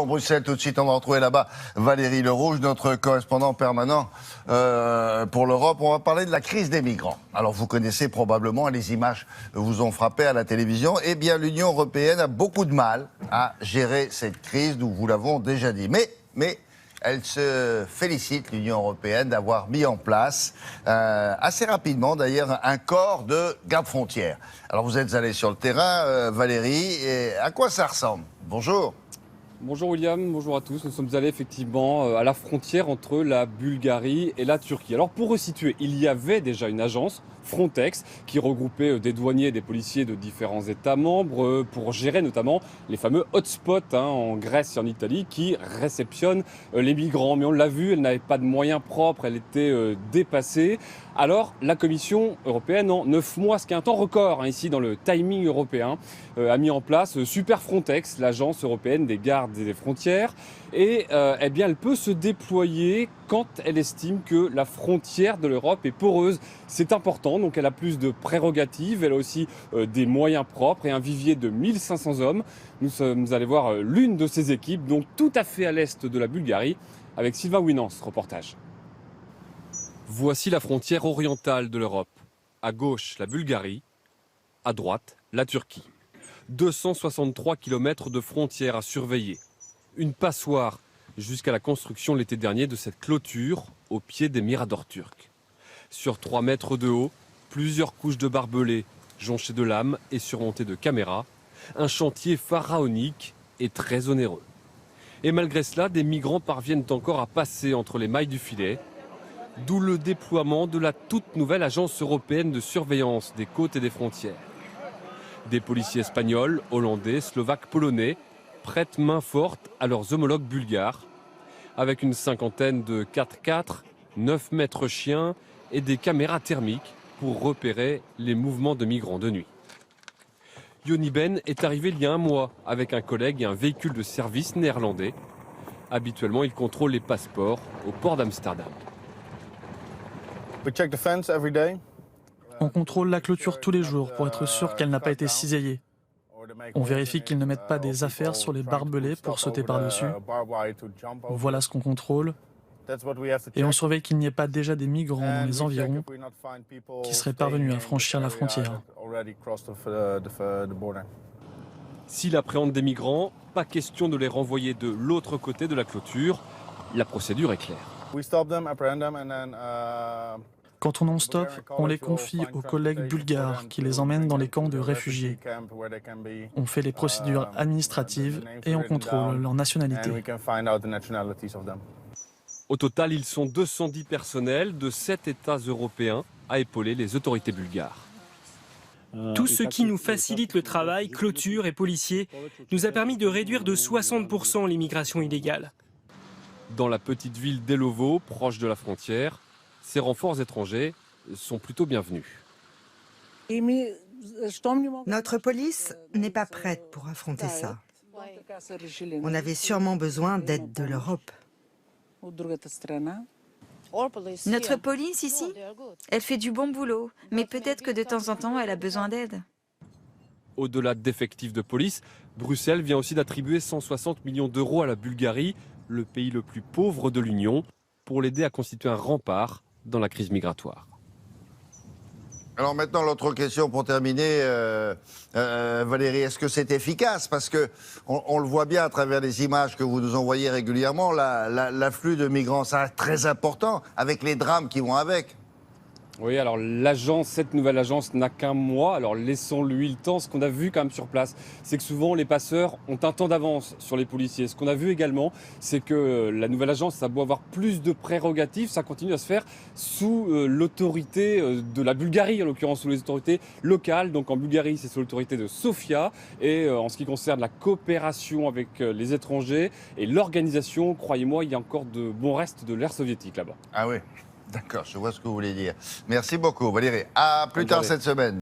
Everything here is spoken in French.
pour Bruxelles. Tout de suite, on va retrouver là-bas Valérie Lerouge, notre correspondant permanent pour l'Europe. On va parler de la crise des migrants. Alors, vous connaissez probablement, les images vous ont frappé à la télévision. Eh bien, l'Union européenne a beaucoup de mal à gérer cette crise, nous vous l'avons déjà dit. Mais elle se félicite, l'Union européenne, d'avoir mis en place, assez rapidement d'ailleurs, un corps de garde-frontières. Alors vous êtes allé sur le terrain, Valérie, et à quoi ça ressemble? Bonjour. Bonjour William, bonjour à tous. Nous sommes allés effectivement à la frontière entre la Bulgarie et la Turquie. Alors pour resituer, il y avait déjà une agence, Frontex, qui regroupait des douaniers et des policiers de différents États membres pour gérer notamment les fameux hotspots en Grèce et en Italie qui réceptionnent les migrants. Mais on l'a vu, elle n'avait pas de moyens propres, elle était dépassée. Alors la Commission européenne, en 9 mois, ce qui est un temps record ici dans le timing européen, a mis en place Super Frontex, l'agence européenne des gardes et des frontières. Et eh bien, elle peut se déployer quand elle estime que la frontière de l'Europe est poreuse. C'est important, donc elle a plus de prérogatives, elle a aussi des moyens propres et un vivier de 1500 hommes. Nous sommes allés voir l'une de ces équipes, donc tout à fait à l'est de la Bulgarie, avec Sylvain Winans, reportage. Voici la frontière orientale de l'Europe. À gauche, la Bulgarie, à droite, la Turquie. 263 km de frontières à surveiller. Une passoire jusqu'à la construction l'été dernier de cette clôture au pied des miradors turcs. Sur 3 mètres de haut, plusieurs couches de barbelés jonchées de lames et surmontées de caméras. Un chantier pharaonique et très onéreux. Et malgré cela, des migrants parviennent encore à passer entre les mailles du filet. D'où le déploiement de la toute nouvelle agence européenne de surveillance des côtes et des frontières. Des policiers espagnols, hollandais, slovaques, polonais prêtent main forte à leurs homologues bulgares, avec une cinquantaine de 4x4, 9 mètres chiens et des caméras thermiques pour repérer les mouvements de migrants de nuit. Yoni Ben est arrivé il y a un mois avec un collègue et un véhicule de service néerlandais. Habituellement, il contrôle les passeports au port d'Amsterdam. On contrôle la clôture tous les jours pour être sûr qu'elle n'a pas été cisaillée. On vérifie qu'ils ne mettent pas des affaires sur les barbelés pour sauter par-dessus. Voilà ce qu'on contrôle. Et on surveille qu'il n'y ait pas déjà des migrants dans les environs qui seraient parvenus à franchir la frontière. S'il appréhende des migrants, pas question de les renvoyer de l'autre côté de la clôture. La procédure est claire. Quand on en stoppe, on les confie aux collègues bulgares qui les emmènent dans les camps de réfugiés. On fait les procédures administratives et on contrôle leur nationalité. Au total, ils sont 210 personnels de 7 États européens à épauler les autorités bulgares. Tout ce qui nous facilite le travail, clôture et policiers, nous a permis de réduire de 60% l'immigration illégale. Dans la petite ville d'Elovo, proche de la frontière, ces renforts étrangers sont plutôt bienvenus. Notre police n'est pas prête pour affronter ça. On avait sûrement besoin d'aide de l'Europe. Notre police ici, elle fait du bon boulot, mais peut-être que de temps en temps, elle a besoin d'aide. Au-delà d'effectifs de police, Bruxelles vient aussi d'attribuer 160 millions d'euros à la Bulgarie, le pays le plus pauvre de l'Union, pour l'aider à constituer un rempart dans la crise migratoire. Alors maintenant, l'autre question pour terminer, Valérie, est-ce que c'est efficace? Parce qu'on le voit bien à travers les images que vous nous envoyez régulièrement, l'afflux de migrants, c'est très important, avec les drames qui vont avec. Oui, alors cette nouvelle agence n'a qu'un mois, alors laissons-lui le temps. Ce qu'on a vu quand même sur place, c'est que souvent les passeurs ont un temps d'avance sur les policiers. Ce qu'on a vu également, c'est que la nouvelle agence, ça a beau avoir plus de prérogatives, ça continue à se faire sous l'autorité de la Bulgarie, en l'occurrence sous les autorités locales. Donc en Bulgarie, c'est sous l'autorité de Sofia. Et en ce qui concerne la coopération avec les étrangers et l'organisation, croyez-moi, il y a encore de bons restes de l'ère soviétique là-bas. Ah oui, d'accord, je vois ce que vous voulez dire. Merci beaucoup, Valérie. À plus tard cette semaine.